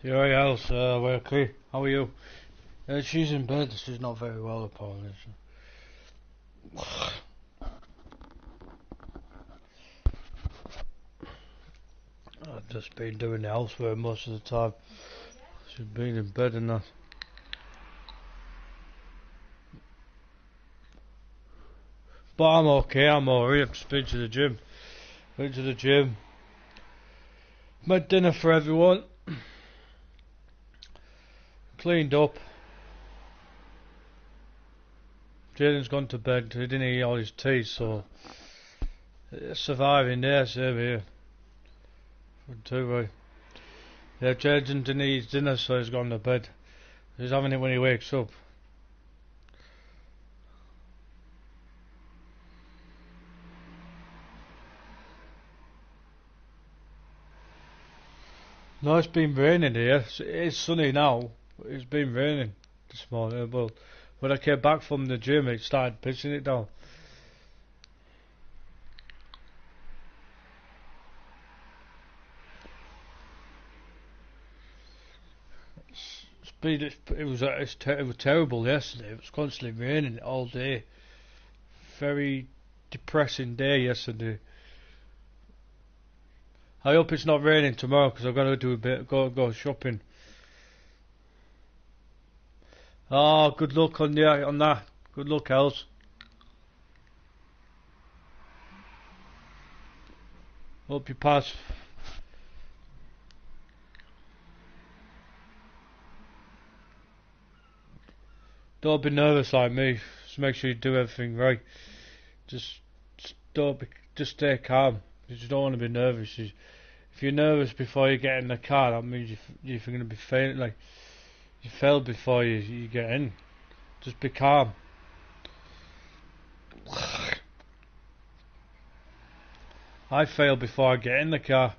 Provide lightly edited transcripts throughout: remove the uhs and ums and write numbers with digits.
Yeah, else, we're okay. How are you? She's in bed. She's not very well, apparently. I've just been doing the housework most of the time. She's been in bed and that. But I'm okay. I'm alright. I've just been to the gym. Went to the gym. Made dinner for everyone. Cleaned up. Jaden's gone to bed. He didn't eat all his tea, so surviving there. Same here. Too right. Yeah, Jaden didn't eat his dinner, so he's gone to bed. He's having it when he wakes up. No, it's been raining here. It's sunny now. It's been raining this morning. Well, when I came back from the gym, it started pissing it down. It was terrible yesterday. It was constantly raining all day. Very depressing day yesterday. I hope it's not raining tomorrow because I've got to do a bit. Go shopping. Oh, good luck on that. Good luck, Els. Hope you pass. Don't be nervous like me. Just make sure you do everything right. Just, just don't be. Just stay calm. You just don't want to be nervous. If you're nervous before you get in the car, that means you're going to be failing. Like you failed before you get in. Just be calm. I fail before I get in the car.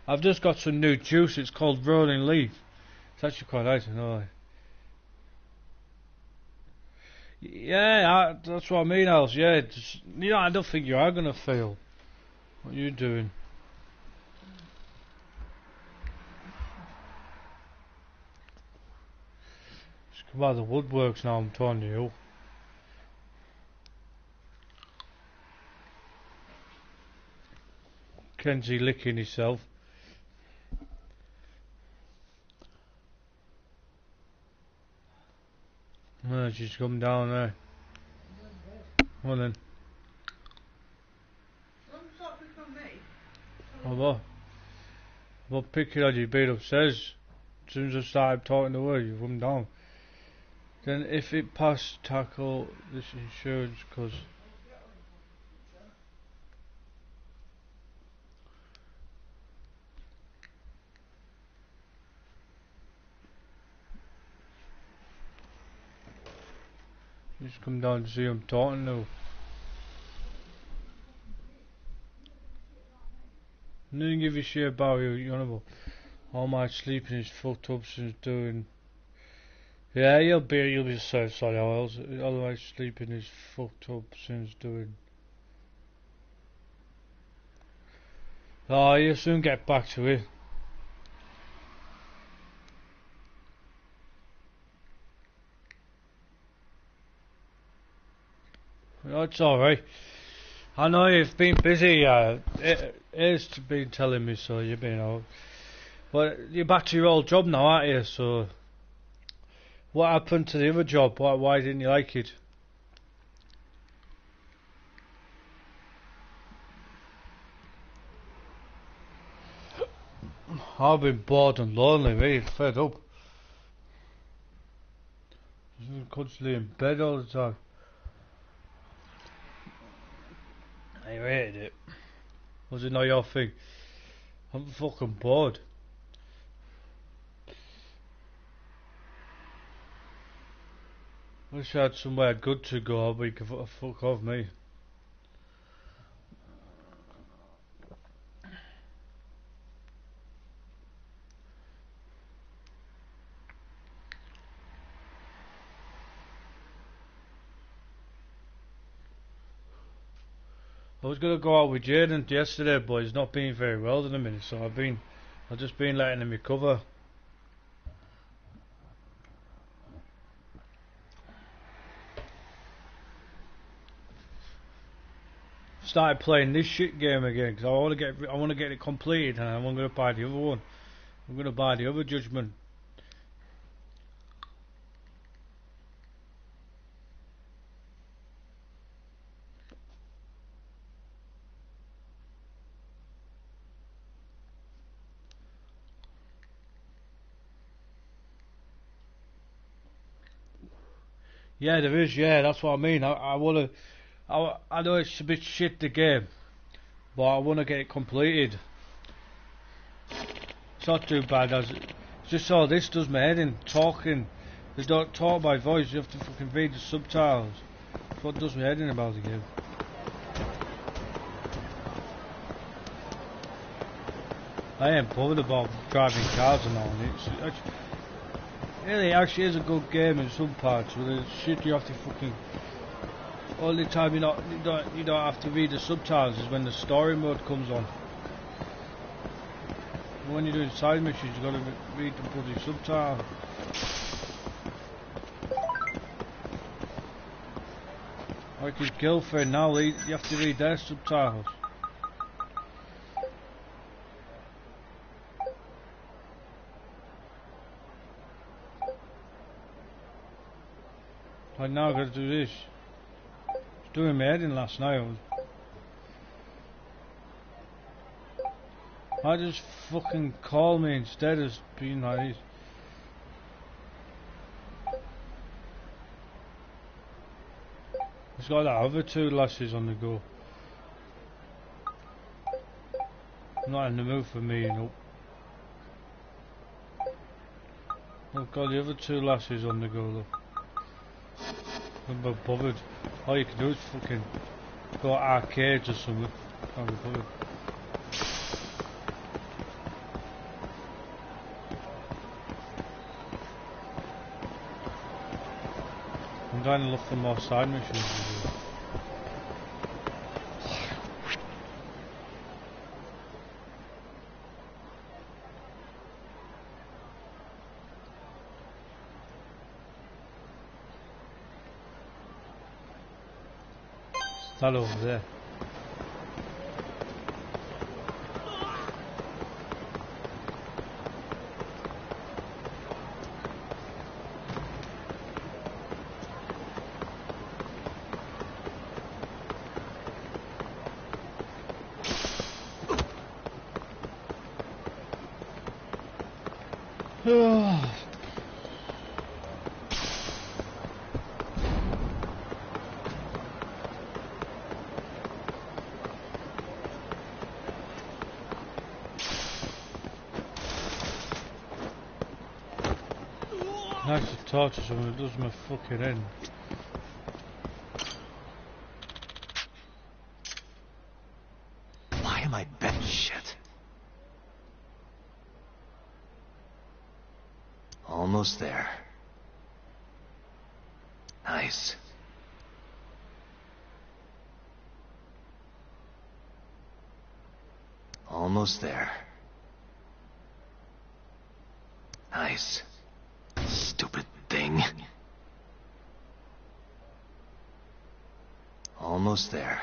I've just got some new juice. It's called Rolling Leaf. It's actually quite nice, I know. Yeah, that's what I mean, Alice. Yeah, I don't think you are gonna fail. What are you doing? Just come out of the woodworks now. I'm telling you. Kenzie licking himself. Oh, she's come down there. Well then. Oh, well, picking on you being upstairs. As soon as I started talking to her, you come down. Then if it passed, tackle this insurance, cause just come down to see I'm talking now. I didn't give a shit about you know about. All my sleeping is fucked up since doing. Yeah, you'll be so sorry. All my sleeping is fucked up since doing. Oh, you'll soon get back to it. That's alright. I know you've been busy. It's been telling me so. You've been out, but you're back to your old job now, aren't you? So, what happened to the other job? Why didn't you like it? I've been bored and lonely, really fed up. Just constantly in bed all the time. I hated it. Was it not your thing? I'm fucking bored. Wish I had somewhere good to go, but you can fuck off me. I was gonna go out with Jaden yesterday, but he's not been very well in a minute, so I've just been letting him recover. Started playing this shit game again because I want to get it completed, and I'm gonna buy the other one. I'm gonna buy the other Judgment. Yeah, there is. Yeah, that's what I mean. I wanna. I know it's a bit shit the game, but I wanna get it completed. It's not too bad as it's just all this does my head in talking. They don't talk by voice. You have to fucking read the subtitles. That's what does my head in about the game. I ain't bothered about driving cars and all. It actually is a good game in some parts, but it's shit you have to fucking. Only time you don't have to read the subtitles is when the story mode comes on. But when you're doing side missions, you gotta read the bloody subtitles. Like his girlfriend now, you have to read their subtitles. Like now I gotta do this. I was doing my head in last night. I just fucking call me instead of being like this. He's got that other two lasses on the go. I'm not in the mood for me, you know. I've got the other two lasses on the go, look. I'm not bothered. All you can do is fucking go to arcades or something. Can't be bothered. I'm trying to look for more side missions to do. It's that over there. Nice to torture someone, it does my fucking end. Why am I bet shit? Almost there. Nice. Almost there. Nice. Stupid thing. Almost there.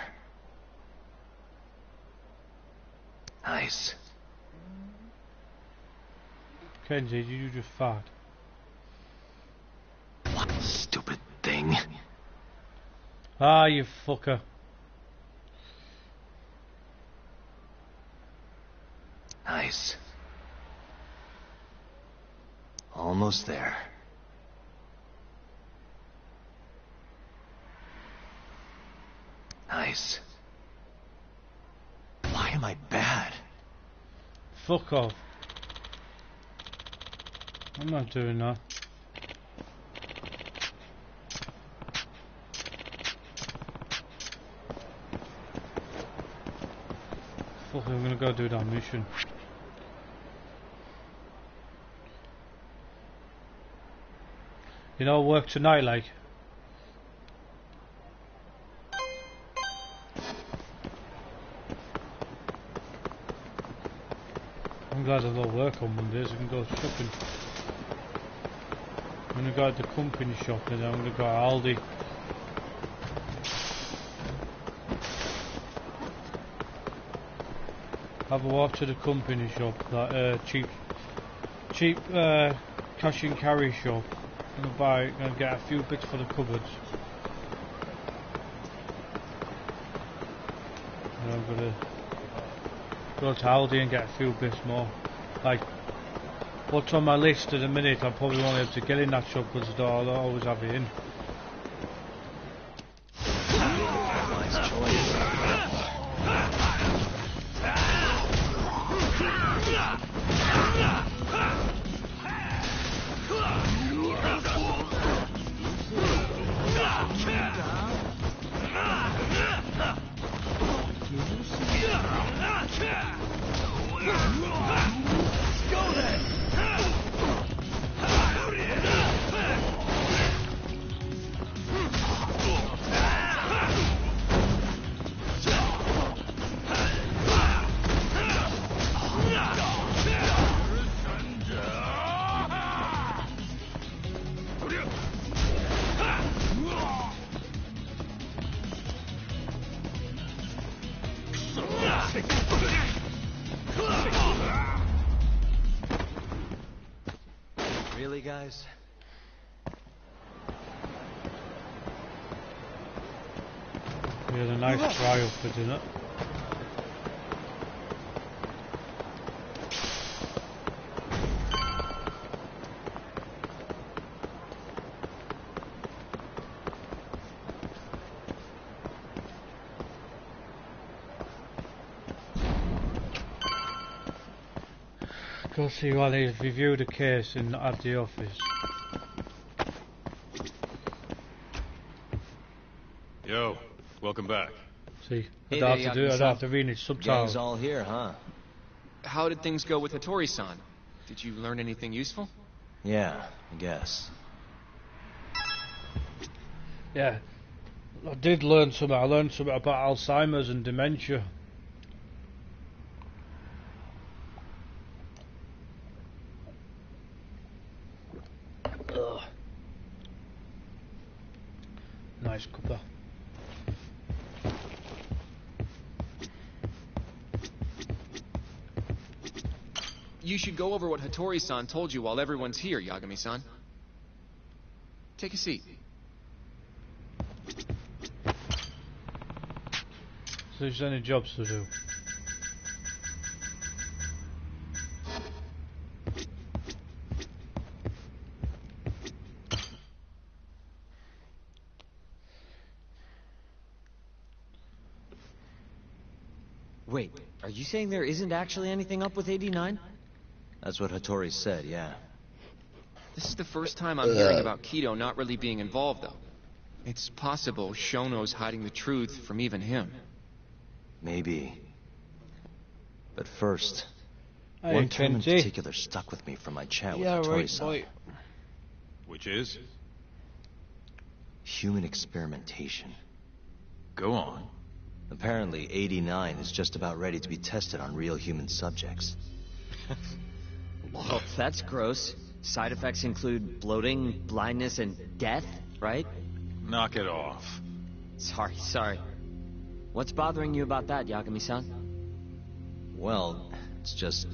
Nice. Kenji, you just fart. What stupid thing? Ah, you fucker. Nice. Almost there. Nice. Why am I bad? Fuck off. I'm not doing that. Fuck, I'm gonna go do that mission. You know, work tonight, like. I'm glad I don't work on Mondays. I can go shopping. I'm gonna go at the company shop and then I'm gonna go to Aldi. Have a walk to the company shop, that cheap cash and carry shop. I'm gonna get a few bits for the cupboards. And I'm gonna go to Aldi and get a few bits more. Like, what's on my list at the minute, I probably won't be able to get in that shop because I don't always have it in. Nice choice. Go then! Really, guys? We had a nice fry up for dinner. Go see while he's reviewed the case at the office. Yo, welcome back. See, Hey I there, don't have to do it, I don't Yakuza. have to read his subtitles. Gang's all here, huh? How did things go with Hattori-san? Did you learn anything useful? Yeah, I guess. Yeah, I did learn something. I learned something about Alzheimer's and dementia. Ugh. Nice cuppa. You should go over what Hattori-san told you while everyone's here, Yagami-san. Take a seat. So there's any jobs to do. Wait, are you saying there isn't actually anything up with 89? That's what Hattori said, yeah. This is the first time I'm hearing about Kido not really being involved, though. It's possible Shono's hiding the truth from even him. Maybe. But first, Hey, one term in Kenzie. particular stuck with me from my chat with Yeah, right, Hattori-san. boy. Which is? Human experimentation. Go on. Apparently, 89 is just about ready to be tested on real human subjects. Well, that's gross. Side effects include bloating, blindness, and death, right? Knock it off. Sorry. What's bothering you about that, Yagami-san? Well, it's just...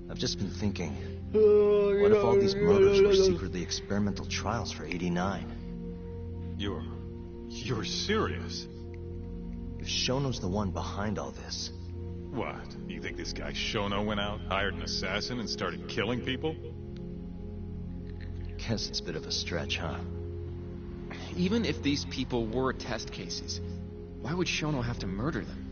I've just been thinking... What if all these murders were secretly experimental trials for 89? You're serious? If Shono's the one behind all this... What? You think this guy Shono went out, hired an assassin, and started killing people? Guess it's a bit of a stretch, huh? Even if these people were test cases, why would Shono have to murder them?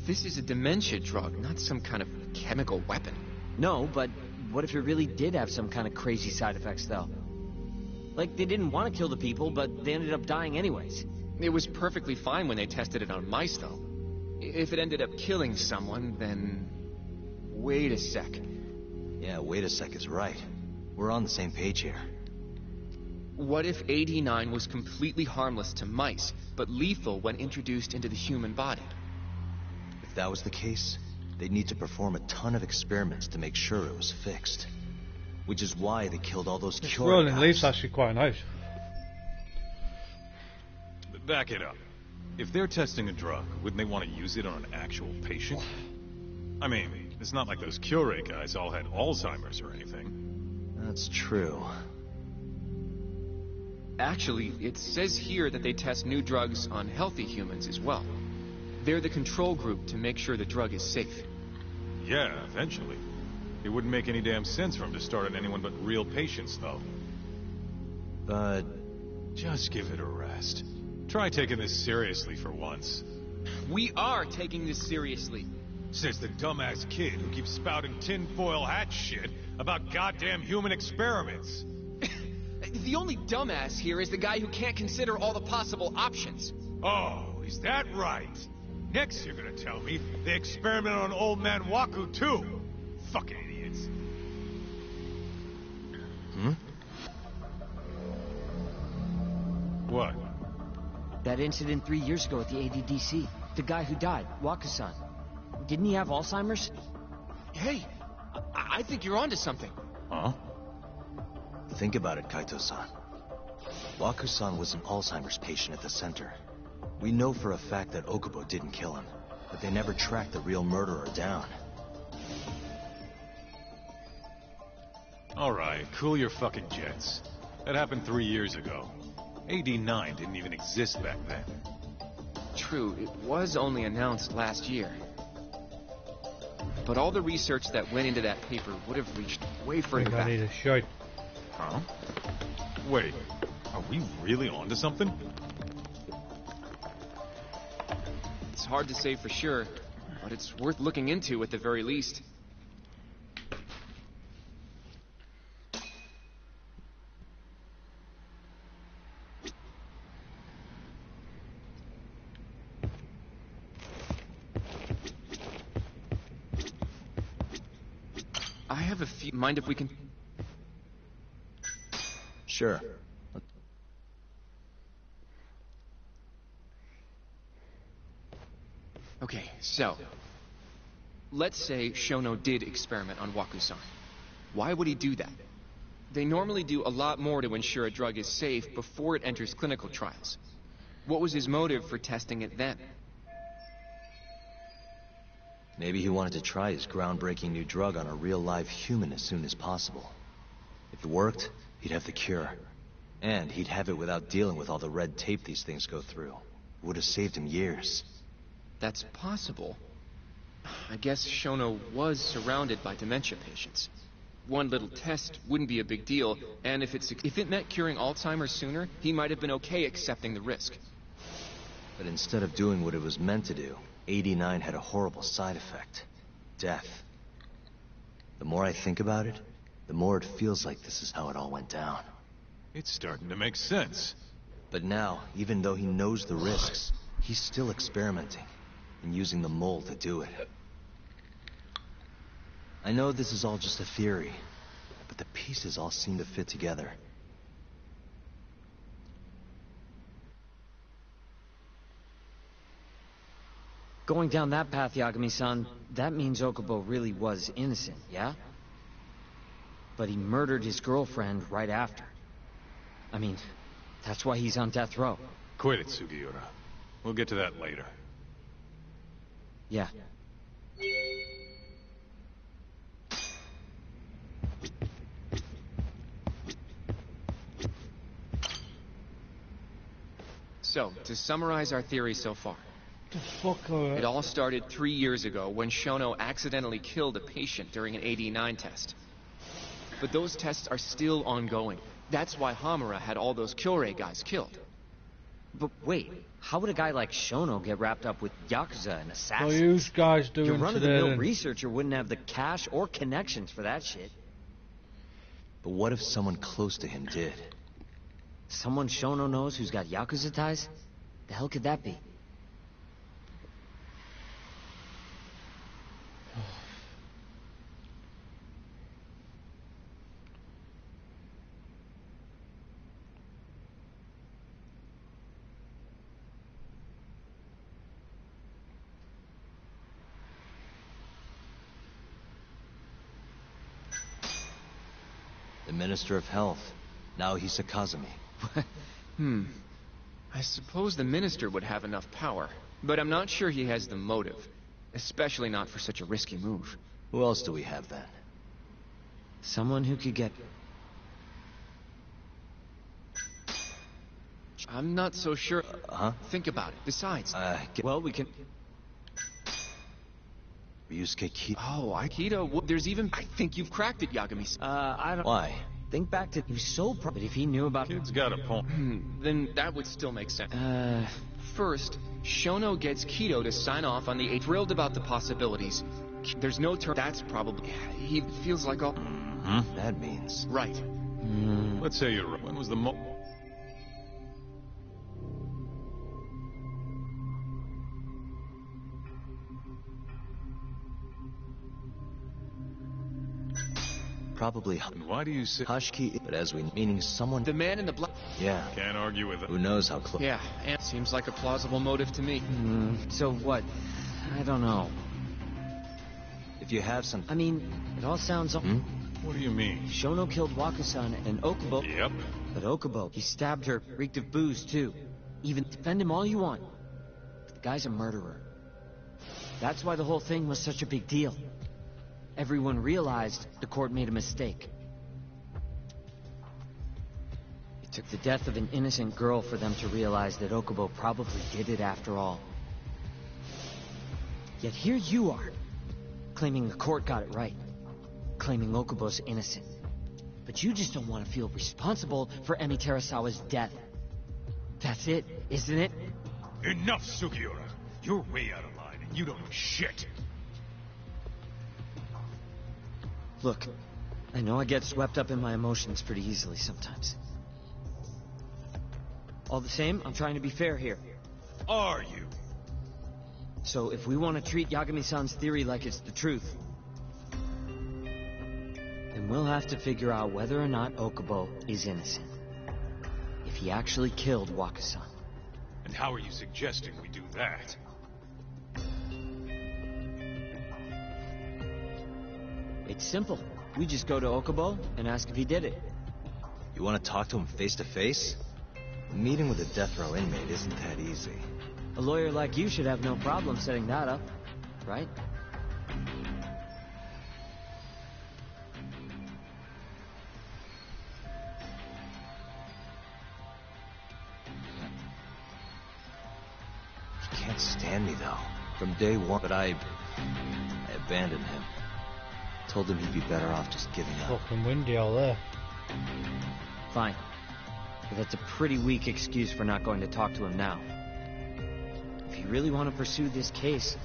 This is a dementia drug, not some kind of chemical weapon. No, but what if it really did have some kind of crazy side effects, though? Like, they didn't want to kill the people, but they ended up dying anyways. It was perfectly fine when they tested it on mice, though. If it ended up killing someone, then... Wait a sec. Yeah, wait a sec is right. We're on the same page here. What if 89 was completely harmless to mice, but lethal when introduced into the human body? If that was the case, they'd need to perform a ton of experiments to make sure it was fixed. Which is why they killed all those This cure rolling guys. leaf's actually quite nice. Back it up. If they're testing a drug, wouldn't they want to use it on an actual patient? I mean, it's not like those Cure guys all had Alzheimer's or anything. That's true. Actually, it says here that they test new drugs on healthy humans as well. They're the control group to make sure the drug is safe. Yeah, eventually. It wouldn't make any damn sense for them to start on anyone but real patients, though. But Just give it a rest. Try taking this seriously for once. We are taking this seriously. Says the dumbass kid who keeps spouting tinfoil hat shit about goddamn human experiments. The only dumbass here is the guy who can't consider all the possible options. Oh, is that right? Next you're gonna tell me they experimented on old man Waku too. Fucking idiots. What? That incident 3 years ago at the ADDC. The guy who died, Wakasan. Didn't he have Alzheimer's? Hey, I think you're onto something. Huh? think about it, Kaito-san. Waku-san was an Alzheimer's patient at the center. We know for a fact that Okubo didn't kill him, but they never tracked the real murderer down. Alright, cool your fucking jets. That happened 3 years ago. AD-9 didn't even exist back then. True, it was only announced last year. But all the research that went into that paper would have reached way I further think I back. need a shot. Huh? Wait, are we really onto something? It's hard to say for sure, but it's worth looking into at the very least. I have a few... Mind if we can... Sure. Okay, so... Let's say Shono did experiment on Waku-san. Why would he do that? They normally do a lot more to ensure a drug is safe before it enters clinical trials. What was his motive for testing it then? Maybe he wanted to try his groundbreaking new drug on a real live human as soon as possible. If it worked, he'd have the cure. And he'd have it without dealing with all the red tape these things go through. It would have saved him years. That's possible. I guess Shono was surrounded by dementia patients. One little test wouldn't be a big deal, and if it meant curing Alzheimer's sooner, he might have been okay accepting the risk. But instead of doing what it was meant to do, 89 had a horrible side effect. Death. The more I think about it, the more it feels like this is how it all went down. It's starting to make sense. But now, even though he knows the risks, he's still experimenting and using the mole to do it. I know this is all just a theory, but the pieces all seem to fit together. Going down that path, Yagami-san, that means Okubo really was innocent, yeah? But he murdered his girlfriend right after. I mean, that's why he's on death row. Quit it, Sugiura. We'll get to that later. Yeah. So, to summarize our theory so far, The fuck it all started 3 years ago when Shono accidentally killed a patient during an AD-9 test. But those tests are still ongoing. That's why Hamura had all those Kyorei guys killed. But wait, how would a guy like Shono get wrapped up with Yakuza and What assassins? you guys Your doing run-of-the-mill today? researcher wouldn't have the cash or connections for that shit. But what if someone close to him did? Someone Shono knows who's got Yakuza ties? The hell could that be? The Minister of Health. Now he's a Kazumi. I suppose the minister would have enough power, but I'm not sure he has the motive. Especially not for such a risky move. Who else do we have then? Someone who could get... I'm not so sure. Huh? Think about it. Besides... Well, we can... Ryusuke Kido. Oh, Aikido. There's even... I think you've cracked it, Yagami. I don't... Why? Think back to... He was so proud. But if he knew about... Kid's got a point. Then that would still make sense. First, Shono gets Kido to sign off on the 8th. Thrilled about the possibilities. There's no turn. That's probably... He feels like all... That means... Right. Let's say you're right. When was the Probably And why do you say... Hashiki, but as we... Meaning someone... The man in the black... Yeah. Can't argue with it. Who knows how close... Yeah, and seems like a plausible motive to me. So what? I don't know. If you have some... I mean, it all sounds... What do you mean? Shono killed Wakusan and Okubo. Yep. But Okubo, he stabbed her, reeked of booze, too. Even defend him all you want. But the guy's a murderer. That's why the whole thing was such a big deal. Everyone realized the court made a mistake. It took the death of an innocent girl for them to realize that Okubo probably did it after all. Yet here you are, claiming the court got it right. Claiming Okubo's innocent. But you just don't want to feel responsible for Emi Terasawa's death. That's it, isn't it? Enough, Sugiura. You're way out of line, and you don't know shit. Look, I know I get swept up in my emotions pretty easily sometimes. All the same, I'm trying to be fair here. Are you? So if we want to treat Yagami-san's theory like it's the truth, then we'll have to figure out whether or not Okubo is innocent. If he actually killed Wakusan. And how are you suggesting we do that? It's simple. We just go to Okubo and ask if he did it. You want to talk to him face to face? A meeting with a death row inmate isn't that easy. A lawyer like you should have no problem setting that up, right? He can't stand me, though. From day one, but I abandoned him. Told him he'd be better off just giving up. Fucking windy out there. Fine. But that's a pretty weak excuse for not going to talk to him now. If you really want to pursue this case,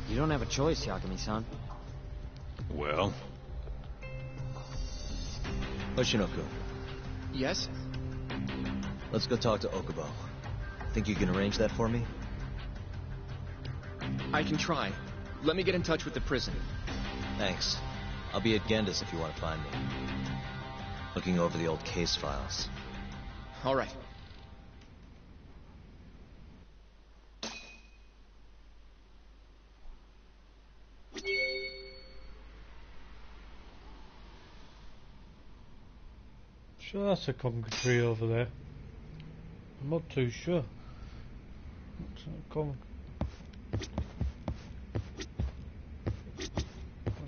you don't have a choice, Yagami-san. Well? Hoshinoku, Yes? let's go talk to Okubo. Think you can arrange that for me? I can try. Let me get in touch with the prison. Thanks. I'll be at Genda's if you want to find me. Looking over the old case files. All right. Sure, that's a conker tree over there. I'm not too sure.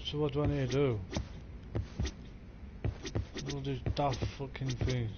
So what do I need to do? All these daft fucking things.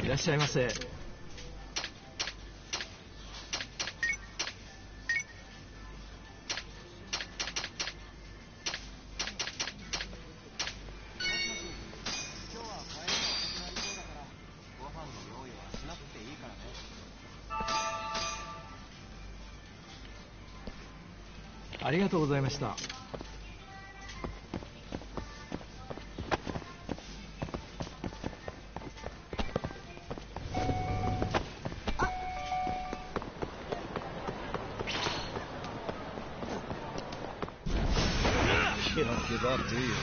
いらっしゃいませ。ありがとうございました。You don't give up, do you?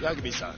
Yagami-san.